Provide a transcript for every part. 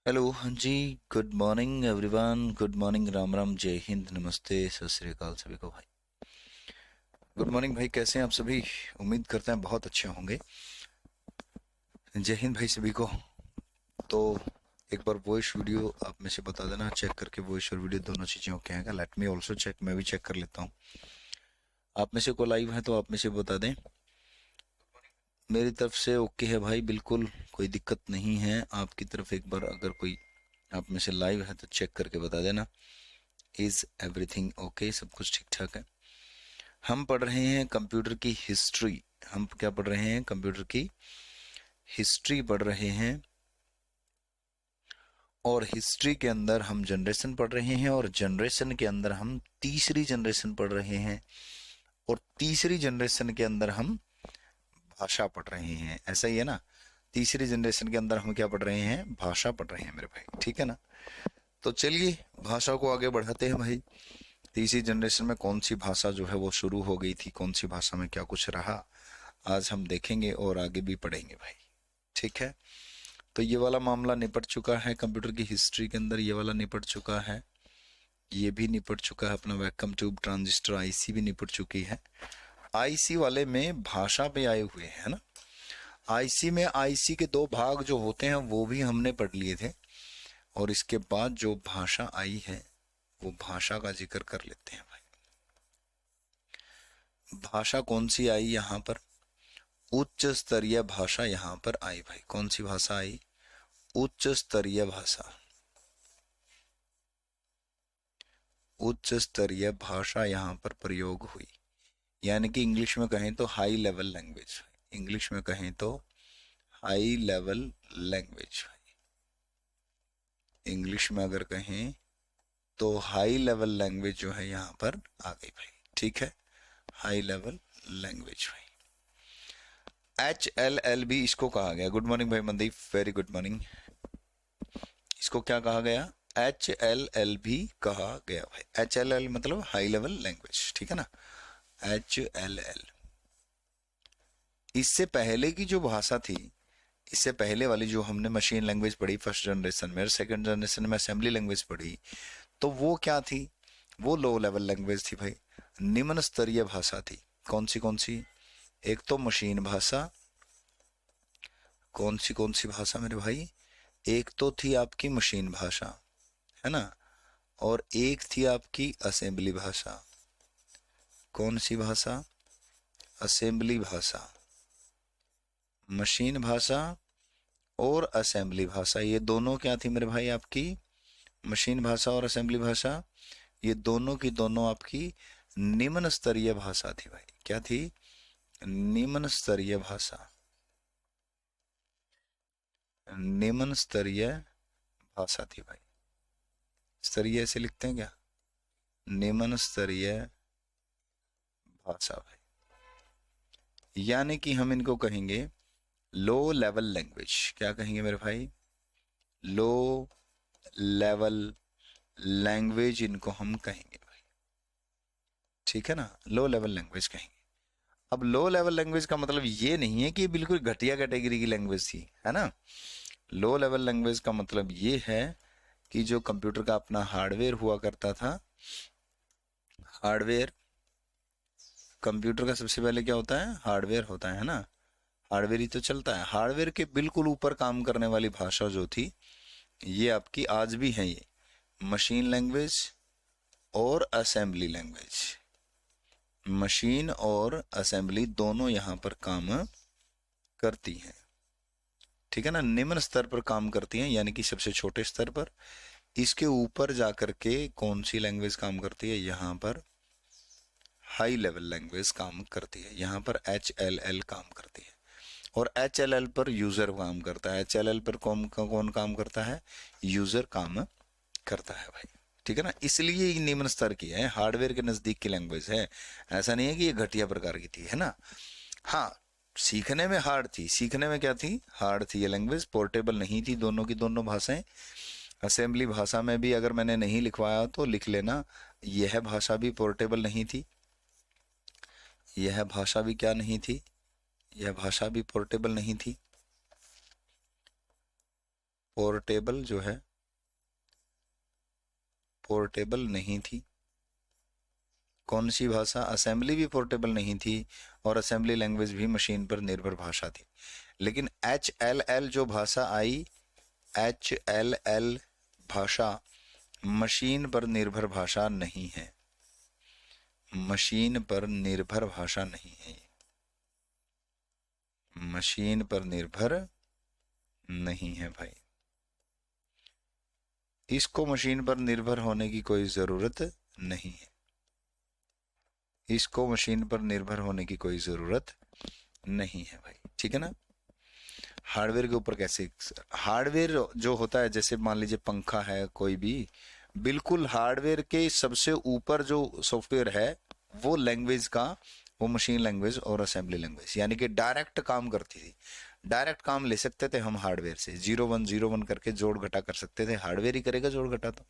Hello, हाँ जी। Good morning everyone. Good morning, Ram Ram, जय हिंद, नमस्ते, सत श्री अकाल सभी को भाई। गुड मॉर्निंग भाई, कैसे हैं आप सभी? उम्मीद करते हैं बहुत अच्छे होंगे। जय हिंद भाई सभी को। तो एक बार वॉइस वीडियो आप में से बता देना, चेक करके वॉइस और वीडियो दोनों चीज़ें ओके हैं क्या? लेट मी ऑल्सो चेक, मैं भी चेक कर लेता हूँ। आप में से को लाइव है तो आप में से बता दें। मेरी तरफ से ओके है भाई, बिल्कुल कोई दिक्कत नहीं है। आपकी तरफ एक बार अगर कोई आप में से लाइव है तो चेक करके बता देना। Is everything okay? सब कुछ ठीक ठाक है। हम पढ़ रहे हैं कंप्यूटर की हिस्ट्री। हम क्या पढ़ रहे हैं? कंप्यूटर की हिस्ट्री पढ़ रहे हैं। और हिस्ट्री के अंदर हम जनरेशन पढ़ रहे हैं, और जनरेशन के अंदर हम तीसरी जनरेशन पढ़ रहे हैं, और तीसरी जनरेशन के अंदर हम भाषा पढ़ रहे हैं। ऐसा ही है ना? तीसरी जनरेशन के अंदर हम क्या पढ़ रहे हैं? भाषा पढ़ रहे हैं मेरे भाई, ठीक है ना? तो चलिए भाषा को आगे बढ़ाते हैं भाई। तीसरी जनरेशन में कौन सी भाषा जो है वो शुरू हो गई थी, कौन सी भाषा में क्या कुछ रहा, आज हम देखेंगे और आगे भी पढ़ेंगे भाई। ठीक है। तो ये वाला मामला निपट चुका है कंप्यूटर की हिस्ट्री के अंदर, ये वाला निपट चुका है, ये भी निपट चुका है, अपना वैक्यूम ट्यूब ट्रांजिस्टर आईसी भी निपट चुकी है। आईसी वाले में भाषा पे आए हुए हैं ना। आईसी में आईसी के दो भाग जो होते हैं वो भी हमने पढ़ लिए थे, और इसके बाद जो भाषा आई है वो भाषा का जिक्र कर लेते हैं भाई। भाषा कौन सी आई यहाँ पर? उच्च स्तरीय भाषा यहाँ पर आई भाई। कौन सी भाषा आई? उच्च स्तरीय भाषा। उच्च स्तरीय भाषा यहाँ पर प्रयोग हुई, यानी कि इंग्लिश में कहें तो हाई लेवल लैंग्वेज। इंग्लिश में कहें तो हाई लेवल लैंग्वेज। इंग्लिश में अगर कहें तो हाई लेवल लैंग्वेज जो है यहाँ पर आ गई भाई। ठीक है, हाई लेवल लैंग्वेज भाई। HLL भी इसको कहा गया। गुड मॉर्निंग भाई मनदीप, वेरी गुड मॉर्निंग। इसको क्या कहा गया? HLL भी कहा गया भाई। HLL मतलब हाई लेवल लैंग्वेज, ठीक है ना? HLL। इससे पहले की जो भाषा थी, इससे पहले वाली जो हमने मशीन लैंग्वेज पढ़ी फर्स्ट जनरेशन में, और सेकंड जनरेशन में असेंबली लैंग्वेज पढ़ी, तो वो क्या थी? वो लो लेवल लैंग्वेज थी भाई, निम्न स्तरीय भाषा थी। कौन सी? एक तो मशीन भाषा। कौन सी भाषा मेरे भाई? एक तो थी आपकी मशीन भाषा, है ना? और एक थी आपकी असेंबली भाषा। कौन सी भाषा? असेंबली भाषा। मशीन भाषा और असेंबली भाषा, ये दोनों क्या थी मेरे भाई आपकी? मशीन भाषा और असेंबली भाषा, ये दोनों की दोनों आपकी निम्न स्तरीय भाषा थी भाई। क्या थी? निम्न स्तरीय भाषा। निम्न स्तरीय भाषा थी भाई। स्तरीय ऐसे लिखते हैं क्या? निम्न स्तरीय भाषा भाई। यानी कि हम इनको कहेंगे लो लेवल लैंग्वेज। क्या कहेंगे मेरे भाई? लो लेवल लैंग्वेज इनको हम कहेंगे भाई। ठीक है ना? लो लेवल लैंग्वेज कहेंगे। अब लो लेवल लैंग्वेज का मतलब ये नहीं है कि ये बिल्कुल घटिया कैटेगरी की लैंग्वेज थी, है ना? लो लेवल लैंग्वेज का मतलब ये है कि जो कंप्यूटर का अपना हार्डवेयर हुआ करता था, हार्डवेयर, कंप्यूटर का सबसे पहले क्या होता है? हार्डवेयर होता है ना? हार्डवेयर ही तो चलता है। हार्डवेयर के बिल्कुल ऊपर काम करने वाली भाषा जो थी, ये आपकी आज भी है, ये मशीन लैंग्वेज और असेंबली लैंग्वेज। मशीन और असेंबली दोनों यहां पर काम करती हैं। ठीक है ना? निम्न स्तर पर काम करती हैं, यानी कि सबसे छोटे स्तर पर। इसके ऊपर जाकर के कौन सी लैंग्वेज काम करती है? यहां पर हाई लेवल लैंग्वेज काम करती है। यहां पर HLL काम करती है, और HLL पर यूजर काम करता है। HLL पर कौन कौन काम करता है? यूजर काम करता है भाई। ठीक है ना? इसलिए ये निम्न स्तर की है, हार्डवेयर के नजदीक की लैंग्वेज है। ऐसा नहीं है कि ये घटिया प्रकार की थी, है ना? हाँ, सीखने में हार्ड थी। सीखने में क्या थी? हार्ड थी। ये लैंग्वेज पोर्टेबल नहीं थी, दोनों की दोनों भाषाएं। असेंबली भाषा में भी अगर मैंने नहीं लिखवाया तो लिख लेना, यह भाषा भी पोर्टेबल नहीं थी। यह भाषा भी क्या नहीं थी? यह भाषा भी पोर्टेबल नहीं थी। पोर्टेबल जो है, पोर्टेबल नहीं थी। कौन सी भाषा? असेंबली भी पोर्टेबल नहीं थी और असेंबली लैंग्वेज भी मशीन पर निर्भर भाषा थी। लेकिन HLL जो भाषा आई, HLL भाषा मशीन पर निर्भर भाषा नहीं है, मशीन पर निर्भर भाषा नहीं है, मशीन पर निर्भर नहीं है भाई। इसको मशीन पर निर्भर होने की कोई ज़रूरत नहीं है, इसको मशीन पर निर्भर होने की कोई ज़रूरत नहीं है भाई, ठीक है ना। हार्डवेयर के ऊपर कैसे? हार्डवेयर जो होता है, जैसे मान लीजिए पंखा है कोई भी, बिल्कुल हार्डवेयर के सबसे ऊपर जो सॉफ्टवेयर है वो लैंग्वेज का, वो मशीन लैंग्वेज और असेंबली लैंग्वेज, यानी कि डायरेक्ट काम करती थी। डायरेक्ट काम ले सकते थे हम हार्डवेयर से, 0101 करके जोड़ घटा कर सकते थे। हार्डवेयर ही करेगा जोड़ घटा, तो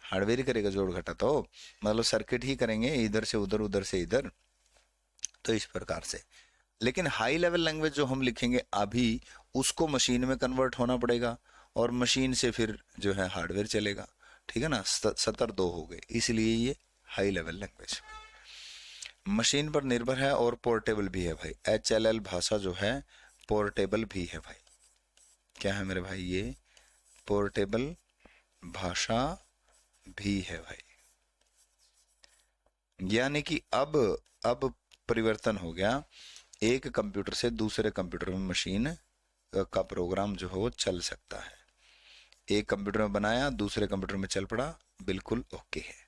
हार्डवेयर ही करेगा जोड़ घटा, तो मतलब सर्किट ही करेंगे, इधर से उधर उधर से इधर, तो इस प्रकार से। लेकिन हाई लेवल लैंग्वेज जो हम लिखेंगे अभी, उसको मशीन में कन्वर्ट होना पड़ेगा और मशीन से फिर जो है हार्डवेयर चलेगा, ठीक है ना। 72 हो गए, इसलिए ये हाई लेवल लैंग्वेज मशीन पर निर्भर है और पोर्टेबल भी है भाई। HLL भाषा जो है पोर्टेबल भी है भाई। क्या है मेरे भाई? ये पोर्टेबल भाषा भी है भाई। यानी कि अब परिवर्तन हो गया, एक कंप्यूटर से दूसरे कंप्यूटर में मशीन का प्रोग्राम जो है वो चल सकता है। एक कंप्यूटर में बनाया, दूसरे कंप्यूटर में चल पड़ा, बिल्कुल ओके है।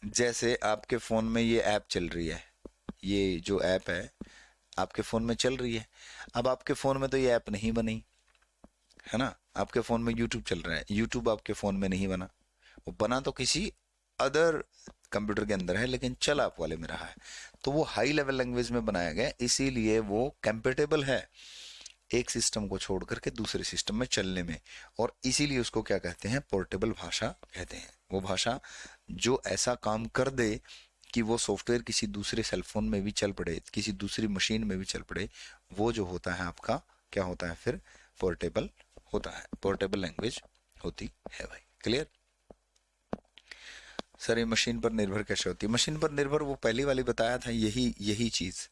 जैसे आपके फ़ोन में ये ऐप चल रही है, ये जो ऐप है आपके फ़ोन में चल रही है। अब आपके फ़ोन में तो ये ऐप नहीं बनी है ना, आपके फ़ोन में यूट्यूब चल रहा है, यूट्यूब आपके फ़ोन में नहीं बना, वो बना तो किसी अदर कंप्यूटर के अंदर है, लेकिन चल आप वाले में रहा है। तो वो हाई लेवल लैंग्वेज में बनाया गया, इसीलिए वो कंपेटेबल है एक सिस्टम को छोड़ करके दूसरे सिस्टम में चलने में, और इसीलिए उसको क्या कहते हैं? पोर्टेबल भाषा कहते हैं। वो भाषा जो ऐसा काम कर दे कि वो सॉफ्टवेयर किसी दूसरे सेलफोन में भी चल पड़े, किसी दूसरी मशीन में भी चल पड़े, वो जो होता है आपका क्या होता है फिर? पोर्टेबल होता है, पोर्टेबल लैंग्वेज होती है भाई। क्लियर? सर ये मशीन पर निर्भर कैसे होती है? मशीन पर निर्भर वो पहली वाली बताया था, यही चीज।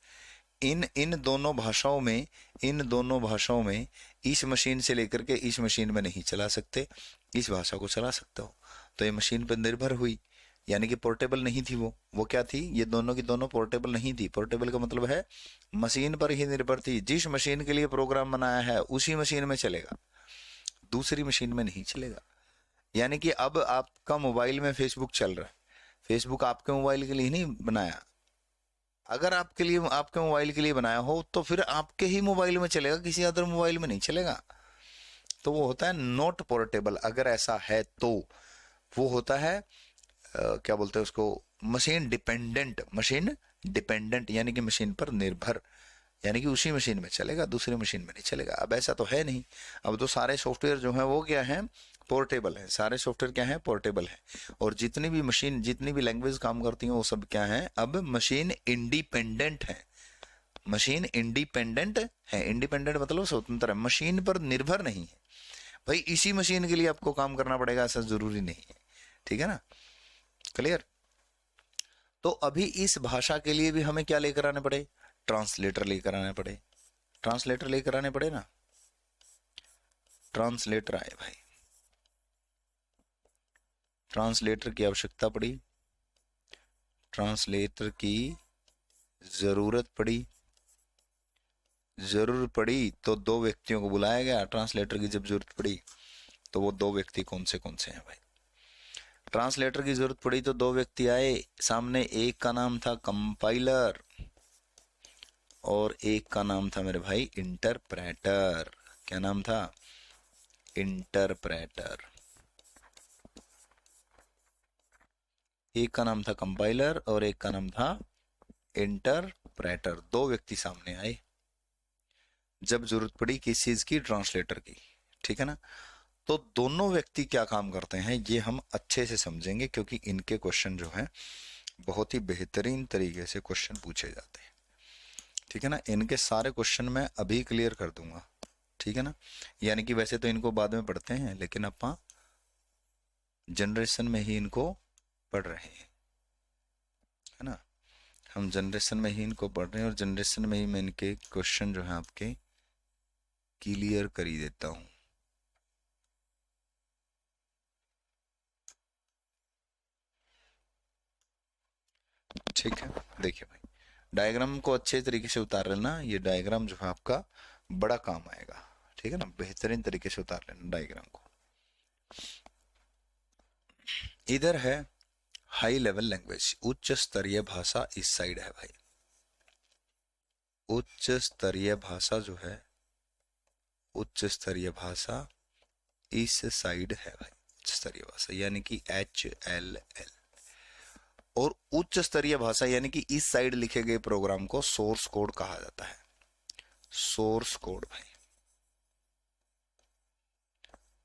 इन दोनों भाषाओं में, इन दोनों भाषाओं में इस मशीन से लेकर के इस मशीन में नहीं चला सकते, इस भाषा को चला सकते हो, तो ये मशीन पर निर्भर हुई, यानी कि पोर्टेबल नहीं थी। वो क्या थी? ये दोनों की दोनों पोर्टेबल नहीं थी। पोर्टेबल का मतलब है मशीन पर ही निर्भर थी, जिस मशीन के लिए प्रोग्राम बनाया है उसी मशीन में चलेगा, दूसरी मशीन में नहीं चलेगा। यानी कि अब आपका मोबाइल में फेसबुक चल रहा है, फेसबुक आपके मोबाइल के लिए नहीं बनाया। अगर आपके लिए, आपके मोबाइल के लिए बनाया हो तो फिर आपके ही मोबाइल में चलेगा, किसी अदर मोबाइल में नहीं चलेगा। तो वो होता है नॉट पोर्टेबल। अगर ऐसा है तो वो होता है क्या बोलते हैं उसको? Machine dependent. मशीन डिपेंडेंट यानी कि मशीन पर निर्भर, यानी कि उसी मशीन में चलेगा, दूसरी मशीन में नहीं चलेगा। अब ऐसा तो है नहीं, अब तो सारे सॉफ्टवेयर जो है वो क्या है? पोर्टेबल है। सारे सॉफ्टवेयर क्या है? पोर्टेबल है। और जितनी भी मशीन, जितनी भी लैंग्वेज काम करती हैं वो सब क्या है? अब मशीन इंडिपेंडेंट है। मशीन इंडिपेंडेंट है। इंडिपेंडेंट मतलब स्वतंत्र है, मशीन पर निर्भर नहीं है। भाई इसी मशीन के लिए आपको काम करना पड़ेगा ऐसा जरूरी नहीं है, ठीक है ना। क्लियर? तो अभी इस भाषा के लिए भी हमें क्या लेकर आने पड़े? ट्रांसलेटर लेकर आने पड़े। ट्रांसलेटर लेकर आने पड़े ना, ट्रांसलेटर आए भाई, ट्रांसलेटर की आवश्यकता पड़ी, ट्रांसलेटर की जरूरत पड़ी। जरूरत पड़ी तो दो व्यक्तियों को बुलाया गया। ट्रांसलेटर की जब जरूरत पड़ी तो वो दो व्यक्ति कौन से हैं भाई? ट्रांसलेटर की जरूरत पड़ी तो दो व्यक्ति आए सामने, एक का नाम था कंपाइलर और एक का नाम था मेरे भाई इंटरप्रेटर। क्या नाम था? इंटरप्रेटर। एक का नाम था कंपाइलर और एक का नाम था इंटरप्रेटर। दो व्यक्ति सामने आए जब जरूरत पड़ी किस चीज की? ट्रांसलेटर की, ठीक है ना। तो दोनों व्यक्ति क्या काम करते हैं ये हम अच्छे से समझेंगे, क्योंकि इनके क्वेश्चन जो हैं बहुत ही बेहतरीन तरीके से क्वेश्चन पूछे जाते हैं, ठीक है ना। इनके सारे क्वेश्चन मैं अभी क्लियर कर दूंगा, ठीक है ना। यानी कि वैसे तो इनको बाद में पढ़ते हैं, लेकिन अपन जनरेशन में ही इनको पढ़ रहे हैं, है ना। हम जनरेशन में ही इनको पढ़ रहे हैं, और जनरेशन में ही मैं इनके क्वेश्चन जो है आपके क्लियर कर ही देता हूँ। ठीक है, देखिए भाई, डायग्राम को अच्छे तरीके से उतार लेना। ये डायग्राम जो है आपका बड़ा काम आएगा, ठीक है ना। बेहतरीन तरीके से उतार लेना डायग्राम को। इधर है हाई लेवल लैंग्वेज, उच्च स्तरीय भाषा इस साइड है भाई। उच्च स्तरीय भाषा जो है, उच्च स्तरीय भाषा इस साइड है भाई। उच्च स्तरीय भाषा यानी कि HLL। और उच्च स्तरीय भाषा यानी कि इस साइड लिखे गए प्रोग्राम को सोर्स कोड कहा जाता है। सोर्स कोड भाई,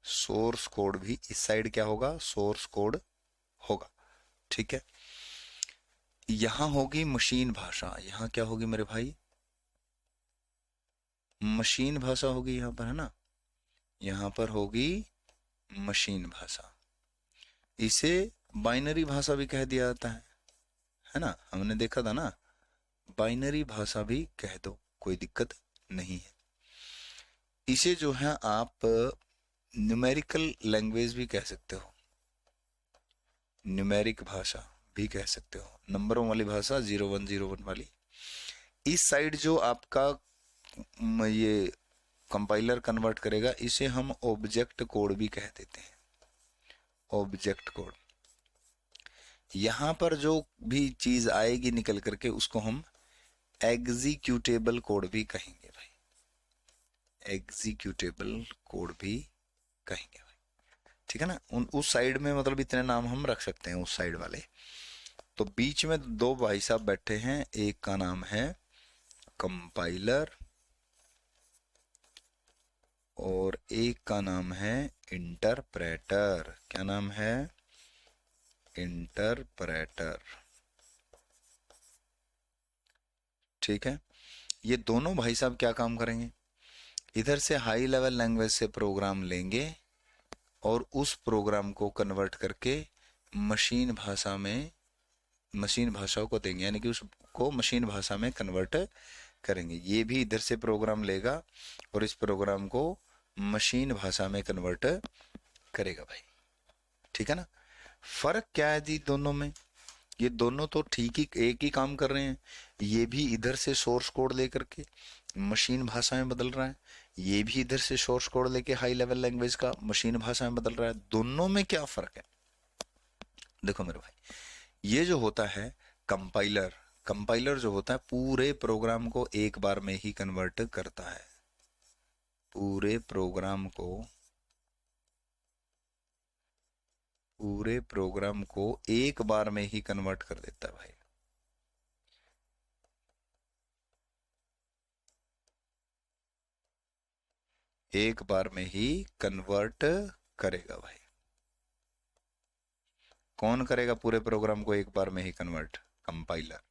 सोर्स कोड भी इस साइड क्या होगा, सोर्स कोड होगा, ठीक है। यहां होगी मशीन भाषा, यहां क्या होगी मेरे भाई, मशीन भाषा होगी यहां पर, है ना। यहां पर होगी मशीन भाषा। इसे बाइनरी भाषा भी कह दिया जाता है ना। हमने देखा था ना, बाइनरी भाषा भी कह दो, कोई दिक्कत नहीं है। इसे जो है आप न्यूमेरिकल लैंग्वेज भी कह सकते हो, न्यूमेरिक भाषा भी कह सकते हो, नंबरों वाली भाषा, 0101 वाली। इस साइड जो आपका ये कंपाइलर कन्वर्ट करेगा, इसे हम ऑब्जेक्ट कोड भी कह देते हैं, ऑब्जेक्ट कोड। यहां पर जो भी चीज आएगी निकल करके, उसको हम एग्जीक्यूटेबल कोड भी कहेंगे भाई, एग्जीक्यूटेबल कोड भी कहेंगे भाई, ठीक है ना। उस साइड में मतलब इतने नाम हम रख सकते हैं, उस साइड वाले। तो बीच में दो भाई साहब बैठे हैं, एक का नाम है कंपाइलर और एक का नाम है इंटरप्रेटर। क्या नाम है, इंटरप्रेटर, ठीक है। ये दोनों भाई साहब क्या काम करेंगे, इधर से हाई लेवल लैंग्वेज से प्रोग्राम लेंगे और उस प्रोग्राम को कन्वर्ट करके मशीन भाषा में, मशीन भाषाओं को देंगे, यानी कि उसको मशीन भाषा में कन्वर्ट करेंगे। ये भी इधर से प्रोग्राम लेगा और इस प्रोग्राम को मशीन भाषा में कन्वर्ट करेगा भाई, ठीक है ना। फर्क क्या है जी दोनों में, ये दोनों तो ठीक ही एक ही काम कर रहे हैं। ये भी इधर से सोर्स कोड लेकर के मशीन भाषा में बदल रहा है, ये भी इधर से सोर्स कोड लेके हाई लेवल लैंग्वेज का मशीन भाषा में बदल रहा है। दोनों में क्या फर्क है, देखो मेरे भाई, ये जो होता है कंपाइलर, कंपाइलर जो होता है पूरे प्रोग्राम को एक बार में ही कन्वर्ट करता है, पूरे प्रोग्राम को, पूरे प्रोग्राम को एक बार में ही कन्वर्ट कर देता है भाई। एक बार में ही कन्वर्ट करेगा भाई। कौन करेगा पूरे प्रोग्राम को एक बार में ही कन्वर्ट, कंपाइलर।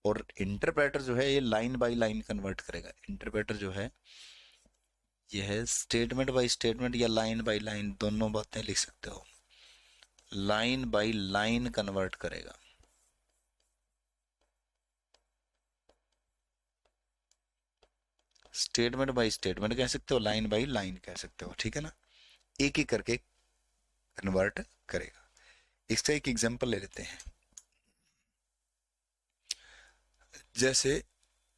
और इंटरप्रेटर जो है ये लाइन बाय लाइन कन्वर्ट करेगा। इंटरप्रेटर जो है ये है स्टेटमेंट बाय स्टेटमेंट या लाइन बाय लाइन, दोनों बातें लिख सकते हो, लाइन बाय लाइन कन्वर्ट करेगा। स्टेटमेंट बाय स्टेटमेंट कह सकते हो, लाइन बाय लाइन कह सकते हो, ठीक है ना। एक एक करके कन्वर्ट करेगा। इसका एक एग्जांपल ले लेते हैं। जैसे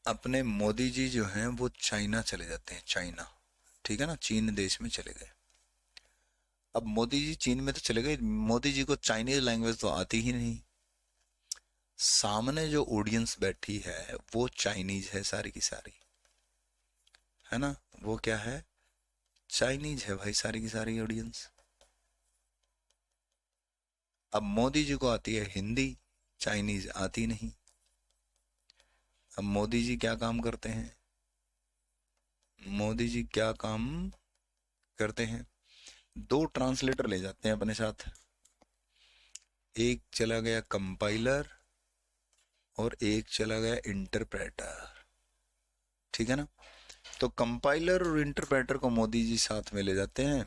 अपने मोदी जी जो हैं वो चाइना चले जाते हैं, चाइना, ठीक है ना, चीन देश में चले गए। अब मोदी जी चीन में तो चले गए, मोदी जी को चाइनीज लैंग्वेज तो आती ही नहीं। सामने जो ऑडियंस बैठी है वो चाइनीज है सारी की सारी, है ना। वो क्या है, चाइनीज है भाई सारी की सारी ऑडियंस। अब मोदी जी को आती है हिंदी, चाइनीज आती नहीं। अब मोदी जी क्या काम करते हैं, मोदी जी क्या काम करते हैं, दो ट्रांसलेटर ले जाते हैं अपने साथ। एक चला गया कंपाइलर और एक चला गया इंटरप्रेटर, ठीक है ना। तो कंपाइलर और इंटरप्रेटर को मोदी जी साथ में ले जाते हैं।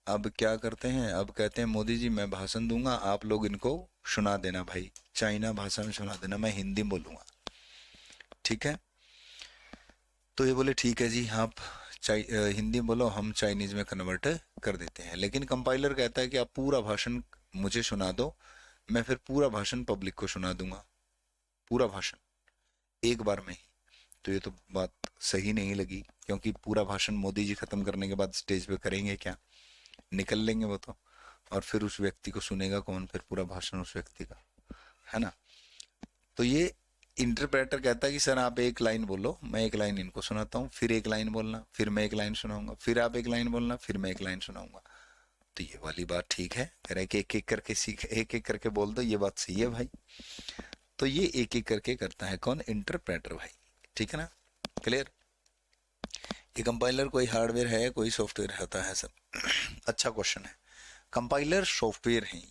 अब क्या करते हैं, अब कहते हैं मोदी जी मैं भाषण दूंगा, आप लोग इनको सुना देना भाई, चाइना भाषा में सुना देना, मैं हिंदी में बोलूंगा, ठीक है। तो ये बोले ठीक है जी, आप हिंदी में बोलो, हम चाइनीज में कन्वर्ट कर देते हैं। लेकिन कंपाइलर कहता है कि आप पूरा भाषण मुझे सुना दो, मैं फिर पूरा भाषण पब्लिक को सुना दूंगा, पूरा भाषण एक बार में ही। तो ये तो बात सही नहीं लगी, क्योंकि पूरा भाषण मोदी जी खत्म करने के बाद स्टेज पे करेंगे क्या, निकल लेंगे वो तो, और फिर उस व्यक्ति को सुनेगा कौन, फिर पूरा भाषण उस व्यक्ति का, है ना। तो ये इंटरप्रेटर कहता है कि सर आप एक लाइन बोलो, मैं एक लाइन इनको सुनाता हूँ, फिर एक लाइन बोलना, फिर मैं एक लाइन सुनाऊंगा, फिर आप एक लाइन बोलना, फिर मैं एक लाइन सुनाऊंगा। तो ये वाली बात ठीक है, कह रहे कि एक एक करके सीख, एक एक करके बोल दो, ये बात सही है भाई। तो ये एक एक करके करता है कौन, इंटरप्रेटर भाई, ठीक है ना, क्लियर। ये कंपाइलर कोई हार्डवेयर है, कोई सॉफ्टवेयर होता है सब। अच्छा क्वेश्चन है। कंपाइलर सॉफ्टवेयर है,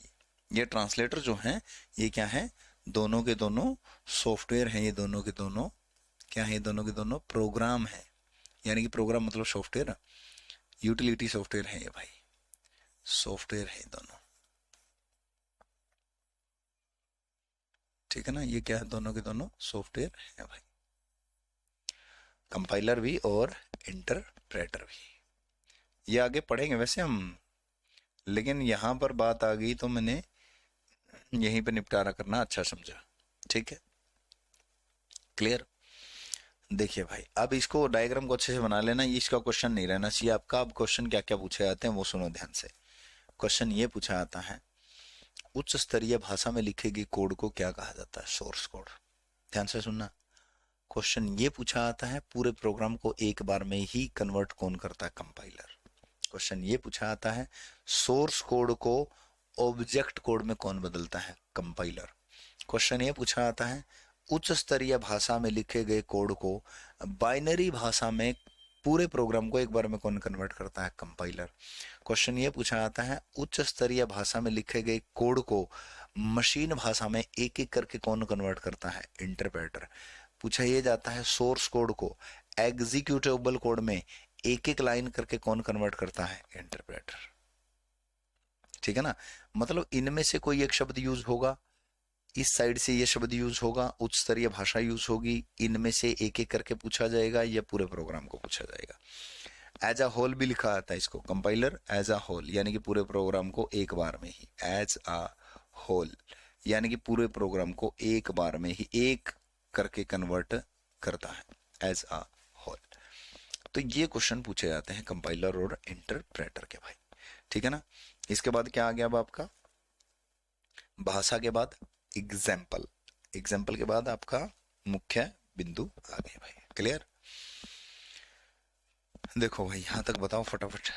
ये ट्रांसलेटर जो है ये क्या है, दोनों के दोनों सॉफ्टवेयर हैं, ये दोनों के दोनों क्या है, दोनों के दोनों प्रोग्राम है, यानी कि प्रोग्राम मतलब सॉफ्टवेयर, यूटिलिटी सॉफ्टवेयर है ये भाई, सॉफ्टवेयर है दोनों, ठीक है ना। ये क्या है, दोनों के दोनों सॉफ्टवेयर है भाई, कंपाइलर भी और इंटरप्रेटर भी। ये आगे पढ़ेंगे वैसे हम, लेकिन यहां पर बात आ गई तो मैंने यहीं पे निपटारा करना अच्छा समझा, ठीक है, क्लियर। देखिए भाई, अब इसको डायग्राम को अच्छे से बना लेना, ये इसका क्वेश्चन नहीं रहना चाहिए आपका। अब क्वेश्चन क्या क्या पूछे जाते हैं वो सुनो ध्यान से। क्वेश्चन ये पूछा जाता है, उच्च स्तरीय भाषा में लिखे गए कोड को क्या कहा जाता है, सोर्स कोड। ध्यान से सुनना। क्वेश्चन ये पूछा जाता है, पूरे प्रोग्राम को एक बार में ही कन्वर्ट कौन करता है, कंपाइलर। क्वेश्चन ये पूछा जाता है, सोर्स कोड को ऑब्जेक्ट कोड में कौन बदलता है, कंपाइलर। क्वेश्चन ये पूछा जाता है, उच्च स्तरीय भाषा में लिखे गए कोड को बाइनरी भाषा में पूरे प्रोग्राम को एक बार में कौन कन्वर्ट करता है, कंपाइलर। क्वेश्चन ये पूछा जाता है, उच्च स्तरीय भाषा में लिखे गए कोड को मशीन भाषा में एक एक करके कौन कन्वर्ट करता है, इंटरप्रेटर। पूछा ये जाता है, सोर्स कोड को एग्जीक्यूटेबल कोड में एक एक लाइन करके कौन कन्वर्ट करता है, इंटरप्रेटर, ठीक है ना। मतलब इनमें से कोई एक शब्द यूज होगा, इस साइड से ये शब्द यूज होगा, उच्च स्तरीय भाषा यूज होगी, इनमें से एक एक करके पूछा जाएगा या पूरे प्रोग्राम को पूछा जाएगा। एज अ होल भी लिखा आता है इसको, कंपाइलर एज अ होल, यानी कि पूरे प्रोग्राम को एक बार में ही, एज अ होल यानी कि पूरे प्रोग्राम को एक बार में ही एक करके कन्वर्ट करता है, एज अ होल। तो ये क्वेश्चन पूछे जाते हैं कंपाइलर और इंटरप्रेटर के भाई, ठीक है ना। इसके बाद क्या आ गया अब आपका, भाषा के बाद एग्जाम्पल, एग्जाम्पल के बाद आपका मुख्य बिंदु आ गए भाई, क्लियर। देखो भाई यहां तक बताओ फटाफट,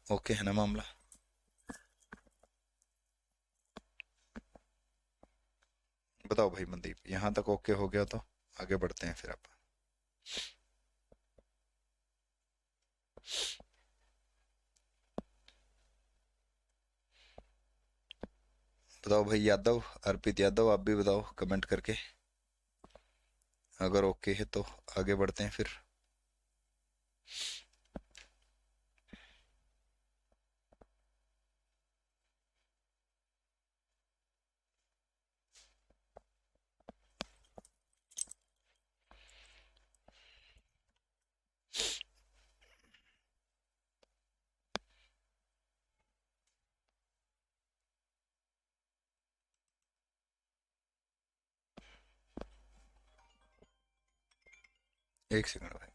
ओके है ना मामला। बताओ भाई मनदीप, यहां तक ओके हो गया तो आगे बढ़ते हैं फिर आप। बताओ भाई यादव, अर्पित यादव, आप भी बताओ कमेंट करके, अगर ओके है तो आगे बढ़ते हैं फिर। एक सेकंड भाई।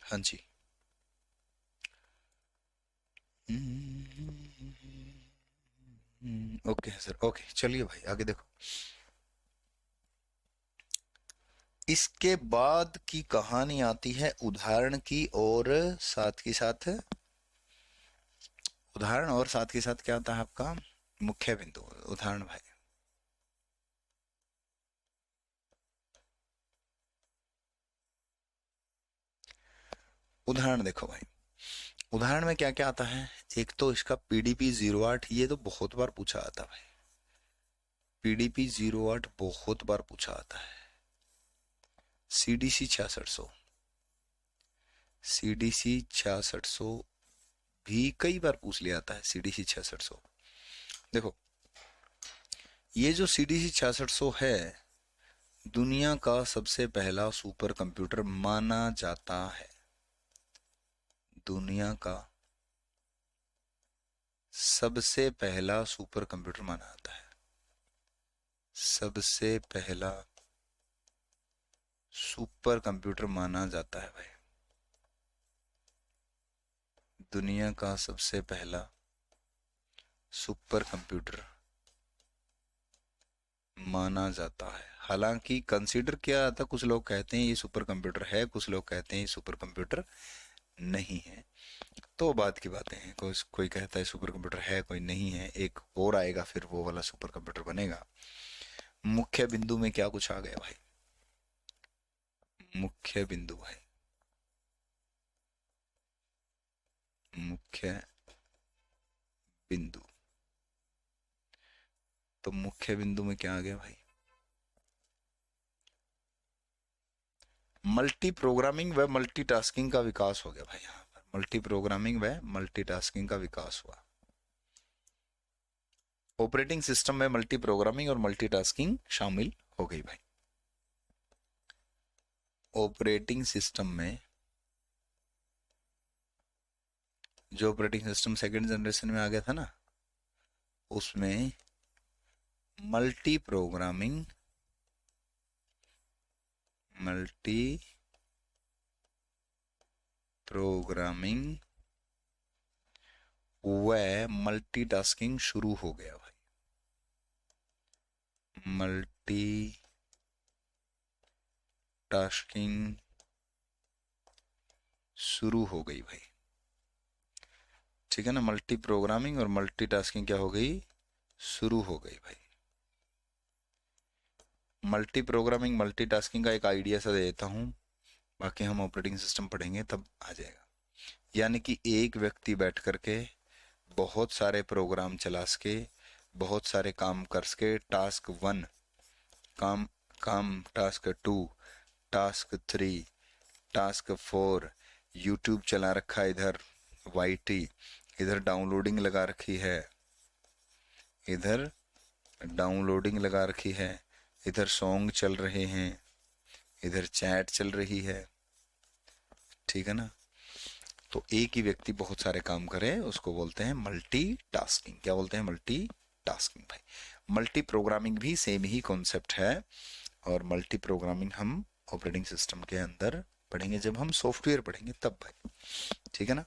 हाँ जी। ओके सर, ओके चलिए भाई आगे देखो। इसके बाद की कहानी आती है उदाहरण की, और साथ के साथ उदाहरण, और साथ के साथ क्या होता है आपका मुख्य बिंदु, उदाहरण भाई। उदाहरण देखो भाई, उदाहरण में क्या क्या आता है। एक तो इसका पीडीपी 08, ये तो बहुत बार पूछा आता भाई। पीडीपी 08 बहुत बार पूछा आता है। सीडीसी 6600, सीडीसी 6600 भी कई बार पूछ लिया आता है। सीडीसी 6600 देखो, ये जो सीडीसी 6600 है, दुनिया का सबसे पहला सुपर कंप्यूटर माना जाता है। दुनिया का सबसे पहला सुपर कंप्यूटर माना जाता है। सबसे पहला सुपर कंप्यूटर माना जाता है भाई। दुनिया का सबसे पहला सुपर कंप्यूटर माना जाता है। हालांकि कंसीडर किया जाता, कुछ लोग कहते हैं ये सुपर कंप्यूटर है, कुछ लोग कहते हैं ये सुपर कंप्यूटर नहीं है। तो बात की बातें हैं, कोई कहता है सुपर कंप्यूटर है, कोई नहीं है। एक और आएगा फिर वो वाला सुपर कंप्यूटर बनेगा। मुख्य बिंदु में क्या कुछ आ गया भाई। मुख्य बिंदु भाई, मुख्य बिंदु, तो मुख्य बिंदु में क्या आ गया भाई। मल्टी प्रोग्रामिंग व मल्टीटास्किंग का विकास हो गया भाई। यहाँ पर मल्टी प्रोग्रामिंग व मल्टीटास्किंग का विकास हुआ। ऑपरेटिंग सिस्टम में मल्टी प्रोग्रामिंग और मल्टीटास्किंग शामिल हो गई भाई। ऑपरेटिंग सिस्टम में, जो ऑपरेटिंग सिस्टम सेकेंड जनरेशन में आ गया था ना, उसमें मल्टी प्रोग्रामिंग, मल्टी प्रोग्रामिंग व मल्टीटास्किंग शुरू हो गया भाई। मल्टी टास्किंग शुरू हो गई भाई। ठीक है ना, मल्टी प्रोग्रामिंग और मल्टीटास्किंग क्या हो गई, शुरू हो गई भाई। मल्टी प्रोग्रामिंग मल्टीटास्किंग का एक आइडिया सा दे देता हूँ, बाकी हम ऑपरेटिंग सिस्टम पढ़ेंगे तब आ जाएगा। यानी कि एक व्यक्ति बैठ करके बहुत सारे प्रोग्राम चला सके, बहुत सारे काम कर सके। टास्क 1 काम काम, टास्क 2, टास्क 3, टास्क 4, यूट्यूब चला रखा है इधर, वाईटी इधर डाउनलोडिंग लगा रखी है, इधर डाउनलोडिंग लगा रखी है, इधर सॉन्ग चल रहे हैं, इधर चैट चल रही है। ठीक है ना, तो एक ही व्यक्ति बहुत सारे काम करे उसको बोलते हैं मल्टीटास्किंग। क्या बोलते हैं, मल्टीटास्किंग भाई। मल्टी प्रोग्रामिंग भी सेम ही कॉन्सेप्ट है, और मल्टी प्रोग्रामिंग हम ऑपरेटिंग सिस्टम के अंदर पढ़ेंगे जब हम सॉफ्टवेयर पढ़ेंगे तब भाई। ठीक है ना,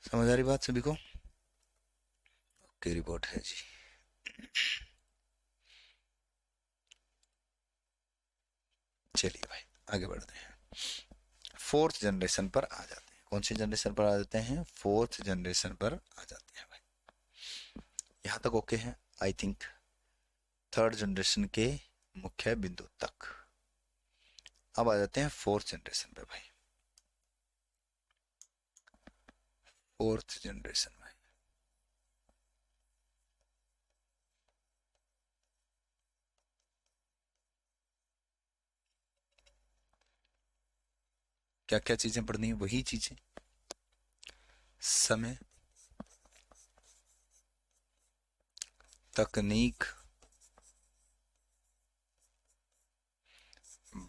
समझ आ रही बात सभी को। ओके, रिपोर्ट है जी। चलिए भाई आगे बढ़ते हैं, फोर्थ जनरेशन पर आ जाते हैं। कौन सी जनरेशन पर आ जाते हैं, फोर्थ जनरेशन पर आ जाते हैं भाई। यहां तक ओके है आई थिंक। थर्ड जनरेशन के मुख्य बिंदु तक अब आ जाते हैं फोर्थ जनरेशन पे भाई। फोर्थ जनरेशन में क्या क्या चीजें पढ़नी है, वही चीजें, समय, तकनीक,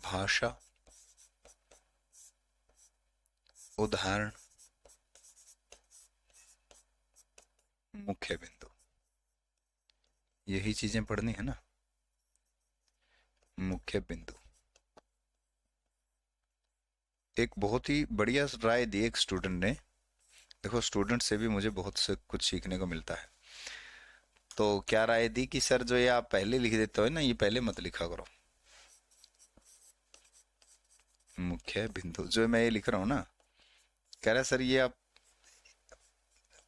भाषा, उदाहरण, मुख्य बिंदु, यही चीजें पढ़नी है ना। मुख्य बिंदु, एक बहुत ही बढ़िया राय दी एक स्टूडेंट ने। देखो, स्टूडेंट से भी मुझे बहुत से कुछ सीखने को मिलता है। तो क्या राय दी कि सर जो ये आप पहले लिख देते हो ना, ये पहले मत लिखा करो। मुख्य बिंदु जो मैं ये लिख रहा हूँ ना, कह रहा है सर ये आप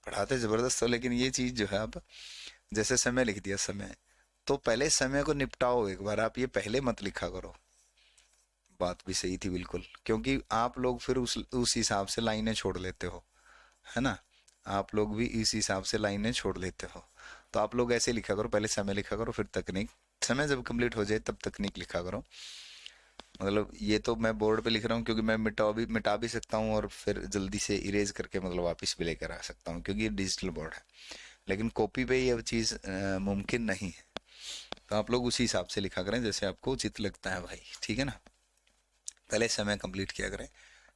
पढ़ाते जबरदस्त हो, लेकिन ये चीज जो है आप जैसे समय लिख दिया, समय, तो पहले समय को निपटाओ एक बार, आप ये पहले मत लिखा करो। बात भी सही थी बिल्कुल, क्योंकि आप लोग फिर उस हिसाब से लाइनें छोड़ लेते हो, है ना। आप लोग भी इस हिसाब से लाइनें छोड़ लेते हो। तो आप लोग ऐसे लिखा करो, पहले समय लिखा करो फिर तकनीक, समय जब कंप्लीट हो जाए तब तकनीक लिखा करो। मतलब ये तो मैं बोर्ड पे लिख रहा हूँ क्योंकि मैं मिटा भी सकता हूँ और फिर जल्दी से इरेज करके मतलब वापस भी लेकर आ सकता हूँ, क्योंकि ये डिजिटल बोर्ड है। लेकिन कॉपी पे ये चीज़ मुमकिन नहीं है। तो आप लोग उसी हिसाब से लिखा करें जैसे आपको उचित लगता है भाई, ठीक है ना। पहले समय कंप्लीट किया करें।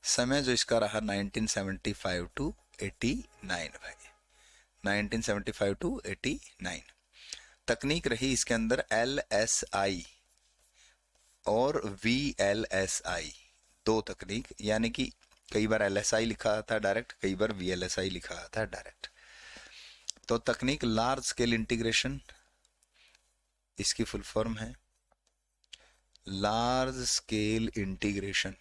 समय जो इसका रहा 1975 टू 89 भाई, 1975 टू 89। तकनीक रही इसके अंदर LSI और VLSI, दो तकनीक, यानी कि कई बार LSI लिखा आता है डायरेक्ट, कई बार VLSI लिखा आता है डायरेक्ट। तो तकनीक लार्ज स्केल इंटीग्रेशन, इसकी फुल फॉर्म है large scale integration,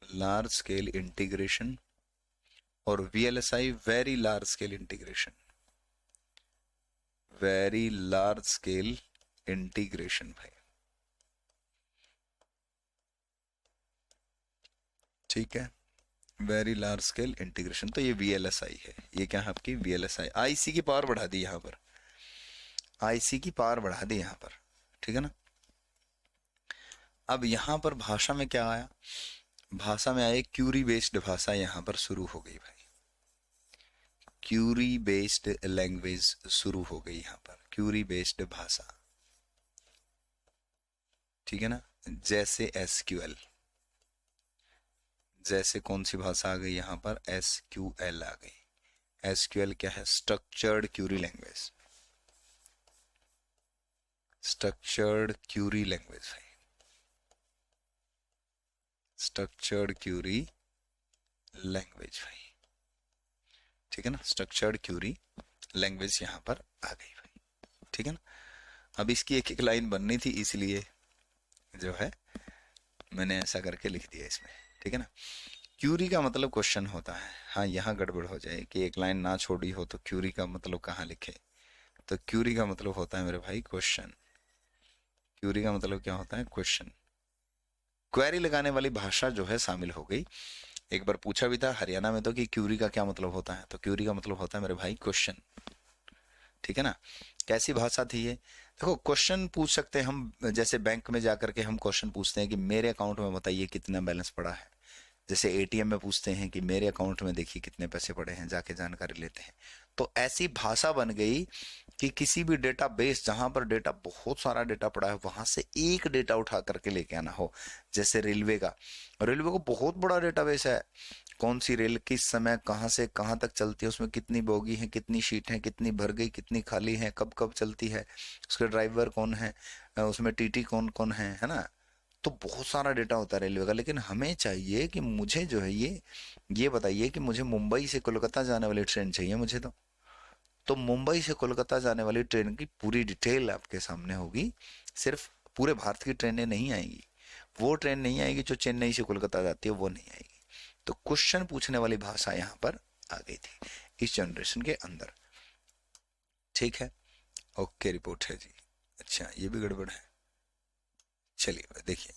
large scale integration. और VLSI very large scale integration, very large scale integration भाई, ठीक है। वेरी लार्ज स्केल इंटीग्रेशन, तो ये VLSI है। ये क्या है आपकी VLSI, IC की पावर बढ़ा दी यहाँ पर, IC की पावर बढ़ा दी यहाँ पर, ठीक है ना। अब यहाँ पर भाषा में क्या आया, भाषा में आए क्यूरी बेस्ड भाषा यहाँ पर शुरू हो गई भाई, क्यूरी बेस्ड लैंग्वेज शुरू हो गई यहाँ पर, क्यूरी बेस्ड भाषा, ठीक है ना। जैसे SQL, जैसे कौन सी भाषा आ गई यहाँ पर, SQL आ गई। SQL क्या है, structured Curie language, structured Curie language है, स्ट्रक्चर्ड क्यूरी लैंग्वेज भाई, ठीक है ना। स्ट्रक्चर्ड क्यूरी लैंग्वेज यहाँ पर आ गई भाई, ठीक है ना। अब इसकी एक एक लाइन बननी थी, इसलिए जो है मैंने ऐसा करके लिख दिया इसमें, ठीक है ना। क्यूरी का मतलब क्वेश्चन होता है। हाँ, यहाँ गड़बड़ हो जाए कि एक लाइन ना छोड़ी हो तो क्यूरी का मतलब कहाँ लिखे, तो क्यूरी का मतलब होता है मेरे भाई क्वेश्चन। क्यूरी का मतलब क्या होता है, क्वेश्चन। क्वेरी लगाने वाली भाषा जो है शामिल हो गई। एक बार पूछा भी था हरियाणा में तो कि क्यूरी का क्या मतलब होता है, तो क्यूरी का मतलब होता है मेरे भाई क्वेश्चन, ठीक है ना। कैसी भाषा थी ये, देखो क्वेश्चन पूछ सकते हैं हम, जैसे बैंक में जाकर के हम क्वेश्चन पूछते हैं कि मेरे अकाउंट में बताइए कितना बैलेंस पड़ा है। जैसे ATM में पूछते हैं कि मेरे अकाउंट में देखिए कितने पैसे पड़े हैं, जाके जानकारी लेते हैं। तो ऐसी भाषा बन गई कि किसी भी डेटा बेस जहां पर डेटा, बहुत सारा डेटा पड़ा है, वहां से एक डेटा उठा करके लेके आना हो। जैसे रेलवे का, रेलवे को बहुत बड़ा डेटाबेस है, कौन सी रेल किस समय कहाँ से कहाँ तक चलती है, उसमें कितनी बोगी है, कितनी सीट है, कितनी भर गई, कितनी खाली है, कब कब चलती है, उसके ड्राइवर कौन है, उसमें TT कौन कौन है ना। तो बहुत सारा डेटा होता है रेलवे का। लेकिन हमें चाहिए कि मुझे जो है ये बताइए कि मुझे मुंबई से कोलकाता जाने वाली ट्रेन चाहिए मुझे। तो मुंबई से कोलकाता जाने वाली ट्रेन की पूरी डिटेल आपके सामने होगी। सिर्फ पूरे भारत की ट्रेनें नहीं आएंगी, वो ट्रेन नहीं आएगी जो चेन्नई से कोलकाता जाती है, वो नहीं आएगी। तो क्वेश्चन पूछने वाली भाषा यहाँ पर आ गई थी इस जनरेशन के अंदर, ठीक है। ओके, रिपोर्ट है जी। अच्छा, ये भी गड़बड़ है। चलिए देखिए,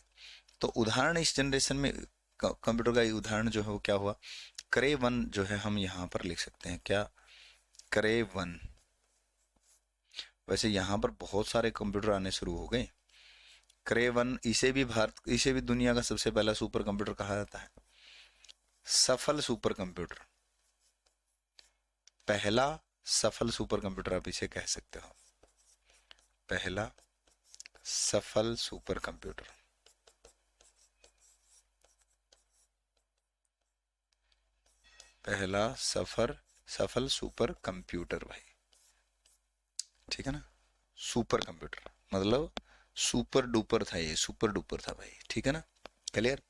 तो उदाहरण इस जनरेशन में कंप्यूटर का उदाहरण जो है वो क्या हुआ, करे वन जो है हम यहाँ पर लिख सकते हैं क्या, करे वन। वैसे यहाँ पर बहुत सारे कंप्यूटर आने शुरू हो गए। करे वन, इसे भी दुनिया का सबसे पहला सुपर कंप्यूटर कहा जाता है। सफल सुपर कंप्यूटर, पहला सफल सुपर कंप्यूटर आप इसे कह सकते हो, पहला सफल सुपर कंप्यूटर। पहला सफल सुपर कंप्यूटर भाई, ठीक है ना। सुपर कंप्यूटर मतलब सुपर डुपर था, ये सुपर डुपर था भाई, ठीक है ना। क्लियर।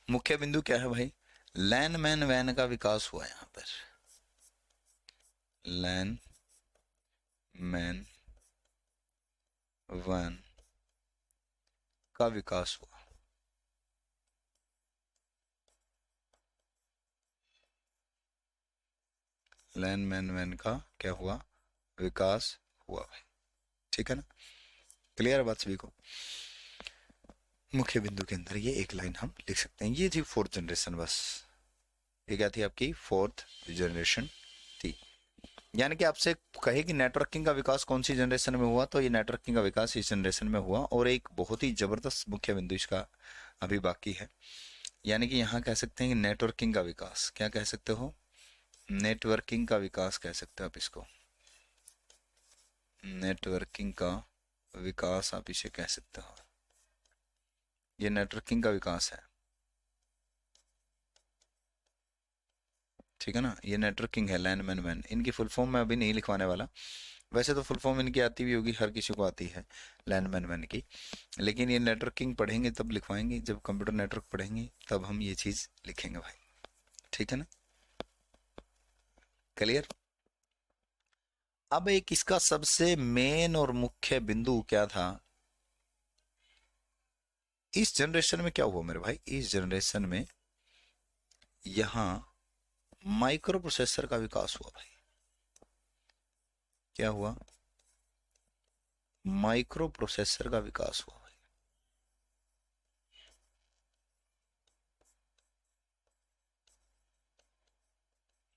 मुख्य बिंदु क्या है भाई, लैन मैन वैन का विकास हुआ यहाँ पर, लैन मैन वैन का विकास हुआ। लैन मैन वैन का क्या हुआ, विकास हुआ भाई, ठीक है ना। क्लियर है बात सभी को? मुख्य बिंदु के अंदर ये एक लाइन हम लिख सकते हैं। ये थी फोर्थ जनरेशन, बस ये क्या थी आपकी फोर्थ जनरेशन थी। यानी कि आपसे कहे कि नेटवर्किंग का विकास कौन सी जनरेशन में हुआ, तो ये नेटवर्किंग का विकास इस जनरेशन में हुआ। और एक बहुत ही जबरदस्त मुख्य बिंदु इसका अभी बाकी है, यानी कि यहाँ कह सकते हैं कि नेटवर्किंग का विकास, क्या कह सकते हो, नेटवर्किंग का विकास कह सकते हो आप इसको, नेटवर्किंग का विकास आप इसे कह सकते हो। ये नेटवर्किंग का विकास है, ठीक है ना, ये नेटवर्किंग है। लैन मैन मैन, इनकी फुल फॉर्म मैं अभी नहीं लिखवाने वाला, वैसे तो फुल फॉर्म इनकी आती भी होगी, हर किसी को आती है लैन मैन मैन की, लेकिन ये नेटवर्किंग पढ़ेंगे तब लिखवाएंगे, जब कंप्यूटर नेटवर्क पढ़ेंगे तब हम ये चीज़ लिखेंगे भाई, ठीक है ना, क्लियर? अब एक इसका सबसे मेन और मुख्य बिंदु क्या था इस जनरेशन में, क्या हुआ मेरे भाई, इस जनरेशन में यहां माइक्रो प्रोसेसर का विकास हुआ भाई। क्या हुआ, माइक्रो प्रोसेसर का विकास हुआ भाई।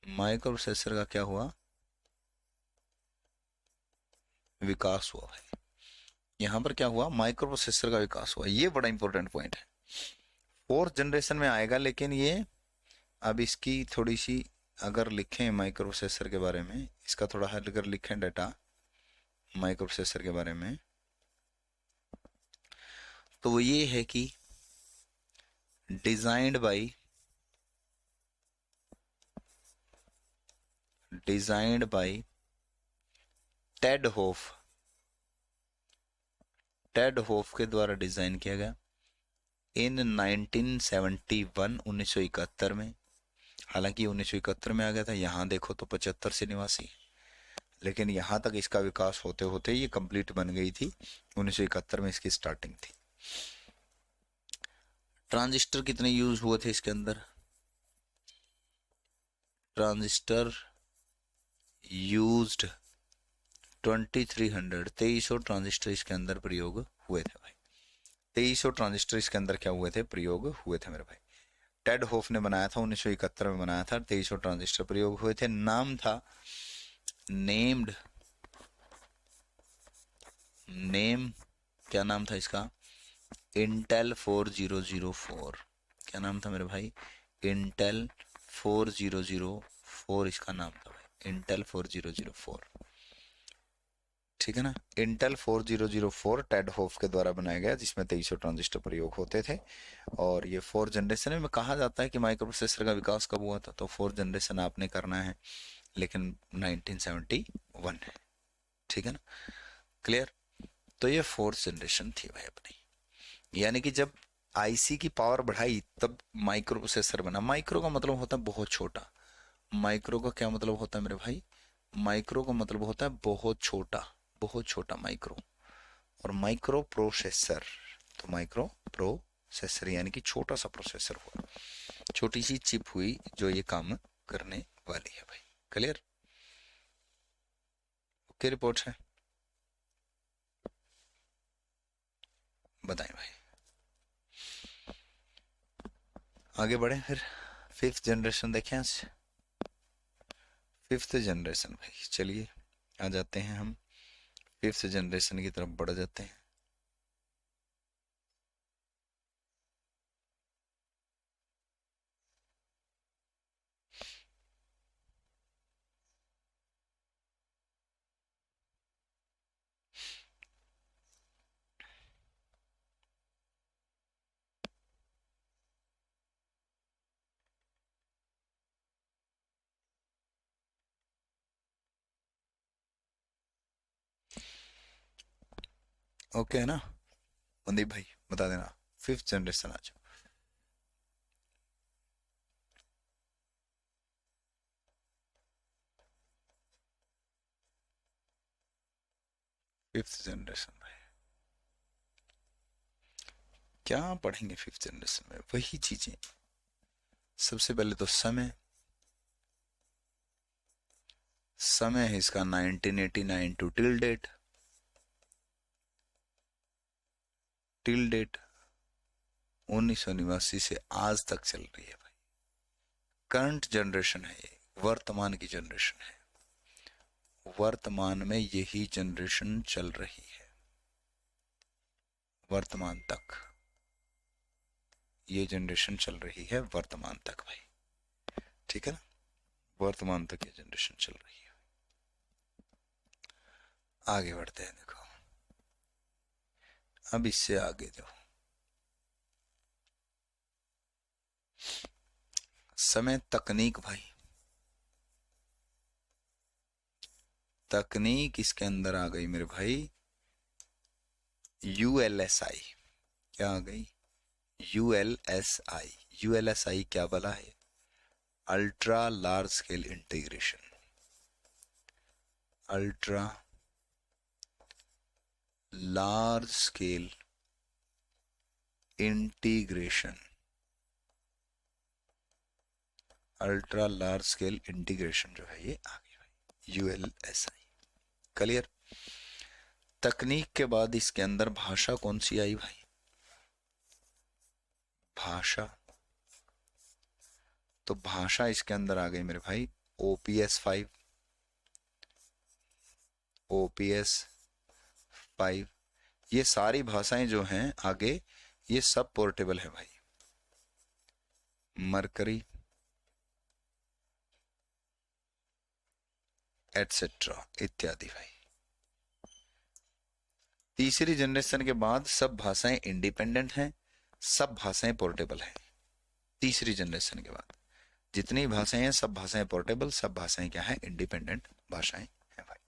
माइक्रो प्रोसेसर का क्या हुआ, विकास हुआ भाई। यहां पर क्या हुआ, माइक्रो प्रोसेसर का विकास हुआ। ये बड़ा इंपॉर्टेंट पॉइंट है, फोर्थ जनरेशन में आएगा, लेकिन ये अब इसकी थोड़ी सी अगर लिखें माइक्रो प्रोसेसर के बारे में, इसका थोड़ा हल अगर लिखें डाटा माइक्रो प्रोसेसर के बारे में, तो वो ये है कि designed bye Ted Hoff, Ted Hoff के द्वारा डिजाइन किया गया इन 1971, 1971 में। हालांकि 1971 में आ गया था, यहाँ देखो तो 75 से निवासी, लेकिन यहाँ तक इसका विकास होते होते ये कंप्लीट बन गई थी, 1971 में इसकी स्टार्टिंग थी। ट्रांजिस्टर कितने यूज हुए थे इसके अंदर, ट्रांजिस्टर यूज्ड 2300, 2300 ट्रांजिस्टर इसके अंदर प्रयोग हुए थे भाई। 2300 ट्रांजिस्टर इसके अंदर क्या हुए थे, प्रयोग हुए थे मेरे भाई। टेड होफ ने बनाया था, 1971 में बनाया था, 2300 ट्रांजिस्टर प्रयोग हुए थे। नाम था नेम्ड, नेम क्या नाम था इसका, इंटेल 4004। क्या नाम था मेरे भाई, इंटेल 4004 इसका नाम था भाई, इंटेल 4004, ठीक है ना। इंटेल 4004 टेड होफ के द्वारा बनाया गया, जिसमें 2300 ट्रांजिस्टर प्रयोग होते थे। और ये फोर्थ जनरेशन में कहा जाता है कि माइक्रो प्रोसेसर का विकास कब हुआ था, तो फोर्थ जनरेशन आपने करना है, लेकिन 1971 है, ठीक है ना, क्लियर? तो ये फोर्थ जनरेशन थी भाई अपनी, यानी कि जब आईसी की पावर बढ़ाई तब माइक्रो प्रोसेसर बना। माइक्रो का मतलब होता है बहुत छोटा, माइक्रो का क्या मतलब होता है मेरे भाई, माइक्रो का मतलब होता है बहुत छोटा, बहुत छोटा माइक्रो। और माइक्रो प्रोसेसर, तो माइक्रो प्रोसेसर यानी कि छोटा सा प्रोसेसर हुआ, छोटी सी चिप हुई जो ये काम करने वाली है भाई, क्लियर? ओके, रिपोर्ट है, बताएं भाई, आगे बढ़े फिर। फिफ्थ जनरेशन देखें आज, फिफ्थ जनरेशन भाई, चलिए आ जाते हैं हम फिफ्थ जनरेशन की तरफ बढ़ जाते हैं। ओके है ना, मनदीप भाई बता देना, फिफ्थ जनरेशन आ जाओ। फिफ्थ जनरेशन भाई क्या पढ़ेंगे फिफ्थ जनरेशन में, वही चीजें। सबसे पहले तो समय, समय है इसका 1989 to till date, till date 1989 से आज तक चल रही है भाई। करंट जनरेशन है ये, वर्तमान की जनरेशन है, वर्तमान में यही जनरेशन चल रही है, वर्तमान तक ये जनरेशन चल रही है, वर्तमान तक भाई, ठीक है ना, वर्तमान तक ये जनरेशन चल रही है। आगे बढ़ते हैं, देखो अब इससे आगे जो समय तकनीक भाई, तकनीक इसके अंदर आ गई मेरे भाई ULSI। क्या आ गई? ULSI। ULSI क्या बोला है? Ultra large scale integration, ultra large scale integration, ultra large scale integration जो है ये आ गई भाई, ULSI। क्लियर? तकनीक के बाद इसके अंदर भाषा कौन सी आई भाई? भाषा, तो भाषा इसके अंदर आ गई मेरे भाई OPS 5, OPS 5। ये सारी भाषाएं जो हैं आगे ये सब पोर्टेबल है भाई, मरकरी एटसेट्रा इत्यादि भाई। तीसरी जनरेशन के बाद सब भाषाएं इंडिपेंडेंट हैं, सब भाषाएं पोर्टेबल हैं। तीसरी जनरेशन के बाद जितनी भाषाएं हैं सब भाषाएं पोर्टेबल, सब भाषाएं क्या है? इंडिपेंडेंट भाषाएं हैं भाई।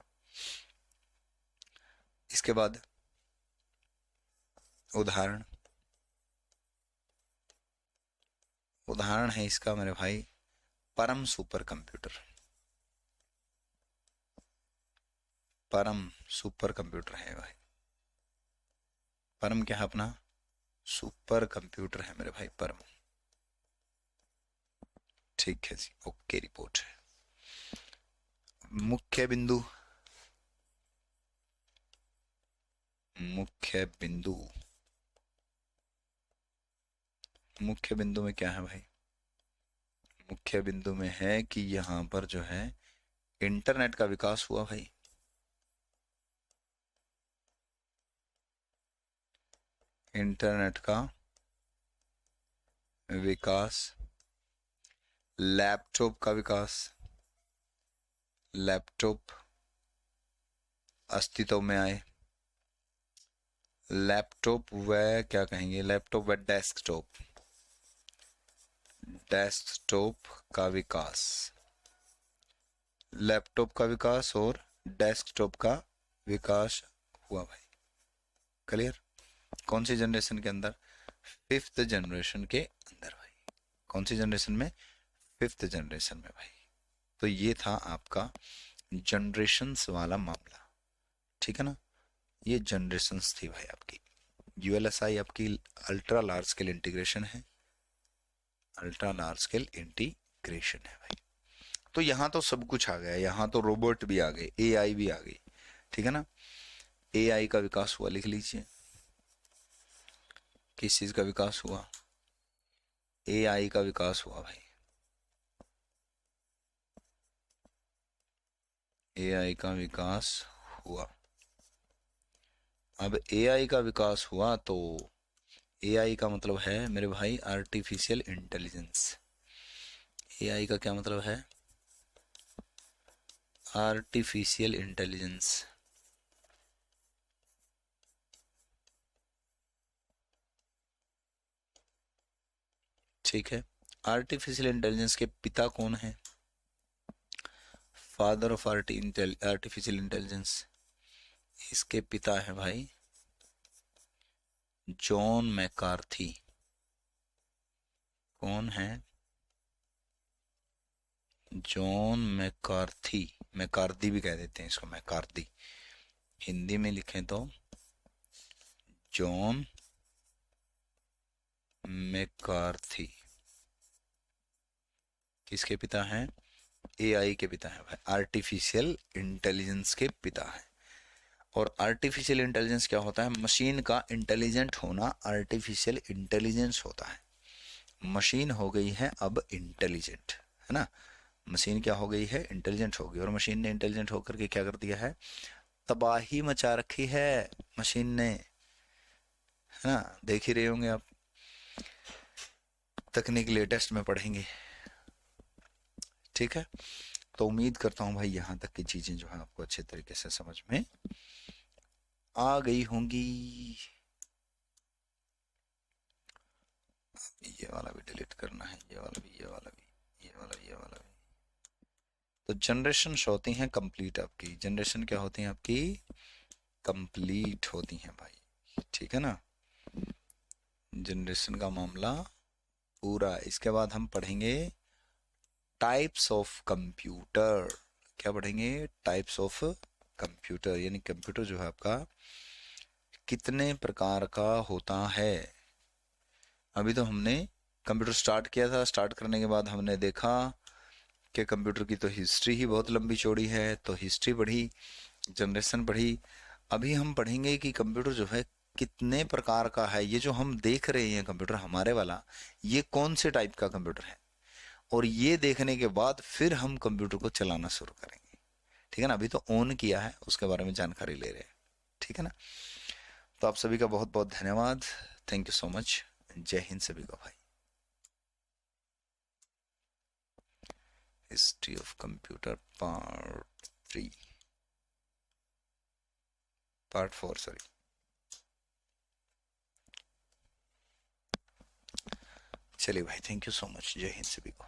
इसके बाद उदाहरण, उदाहरण है इसका मेरे भाई परम सुपर कंप्यूटर, परम सुपर कंप्यूटर है भाई। परम क्या है अपना? सुपर कंप्यूटर है मेरे भाई परम। ठीक है जी, ओके रिपोर्ट है। मुख्य बिंदु, मुख्य बिंदु, मुख्य बिंदु में क्या है भाई? मुख्य बिंदु में है कि यहां पर जो है इंटरनेट का विकास हुआ भाई, इंटरनेट का विकास, लैपटॉप का विकास, लैपटॉप अस्तित्व में आए, लैपटॉप व क्या कहेंगे, लैपटॉप व डेस्कटॉप, डेस्कटॉप का विकास, लैपटॉप का विकास और डेस्कटॉप का विकास हुआ भाई। क्लियर? कौन सी जनरेशन के अंदर? फिफ्थ जनरेशन के अंदर भाई। कौन सी जनरेशन में? फिफ्थ जनरेशन में भाई। तो ये था आपका जनरेशन्स वाला मामला, ठीक है ना। ये जनरेशन्स थी भाई आपकी। ULSI आपकी अल्ट्रा लार्ज स्केल इंटीग्रेशन है, अल्ट्रा लार्ज स्केल इंटीग्रेशन है भाई। तो यहाँ तो सब कुछ आ गया, यहाँ तो रोबोट भी आ गए, AI भी आ गई, ठीक है ना। AI का विकास हुआ, लिख लीजिए किस चीज का विकास हुआ? AI का विकास हुआ भाई, AI का विकास हुआ। अब AI का विकास हुआ तो AI का मतलब है मेरे भाई आर्टिफिशियल इंटेलिजेंस। AI का क्या मतलब है? Artificial intelligence. ठीक है। आर्टिफिशियल इंटेलिजेंस के पिता कौन है? फादर ऑफ आर्टिफिशियल इंटेलिजेंस, इसके पिता है भाई जॉन मैकार्थी। कौन है? जॉन मैकार्थी, मैकार्थी भी कह देते हैं इसको, मैकार्थी। हिंदी में लिखें तो जॉन मैकार्थी किसके पिता हैं? AI के पिता हैं भाई, आर्टिफिशियल इंटेलिजेंस के पिता हैं। और आर्टिफिशियल इंटेलिजेंस क्या होता है? मशीन का इंटेलिजेंट होना आर्टिफिशियल इंटेलिजेंस होता है। मशीन हो गई है अब इंटेलिजेंट, है ना। मशीन क्या हो गई है? इंटेलिजेंट हो गई। और मशीन ने इंटेलिजेंट होकर के क्या कर दिया है? तबाही मचा रखी है मशीन ने, है ना। देख ही रहे होंगे आप, तकनीक लेटेस्ट में पढ़ेंगे, ठीक है। तो उम्मीद करता हूँ भाई यहाँ तक की चीजें जो है आपको अच्छे तरीके से समझ में आ गई होंगी। ये वाला भी डिलीट करना है, ये वाला भी, ये वाला भी, ये वाला, ये वाला भी। तो जनरेशन होती हैं कंप्लीट आपकी, जनरेशन क्या होती हैं आपकी? कंप्लीट होती हैं भाई, ठीक है ना। जनरेशन का मामला पूरा। इसके बाद हम पढ़ेंगे टाइप्स ऑफ कंप्यूटर। क्या पढ़ेंगे? टाइप्स ऑफ कंप्यूटर, यानी कंप्यूटर जो है आपका कितने प्रकार का होता है। अभी तो हमने कंप्यूटर स्टार्ट किया था, स्टार्ट करने के बाद हमने देखा कि कंप्यूटर की तो हिस्ट्री ही बहुत लंबी चौड़ी है, तो हिस्ट्री पढ़ी, जनरेशन पढ़ी। अभी हम पढ़ेंगे कि कंप्यूटर जो है कितने प्रकार का है। ये जो हम देख रहे हैं कंप्यूटर हमारे वाला, ये कौन से टाइप का कंप्यूटर है, और ये देखने के बाद फिर हम कंप्यूटर को चलाना शुरू करेंगे, ठीक है ना। अभी तो ऑन किया है, उसके बारे में जानकारी ले रहे हैं, ठीक है ना। तो आप सभी का बहुत बहुत धन्यवाद, थैंक यू सो मच। जय हिंद सभी को भाई। History of computer part 3, part 4 sorry. चलिए भाई, थैंक यू सो मच, जय हिंद सभी को।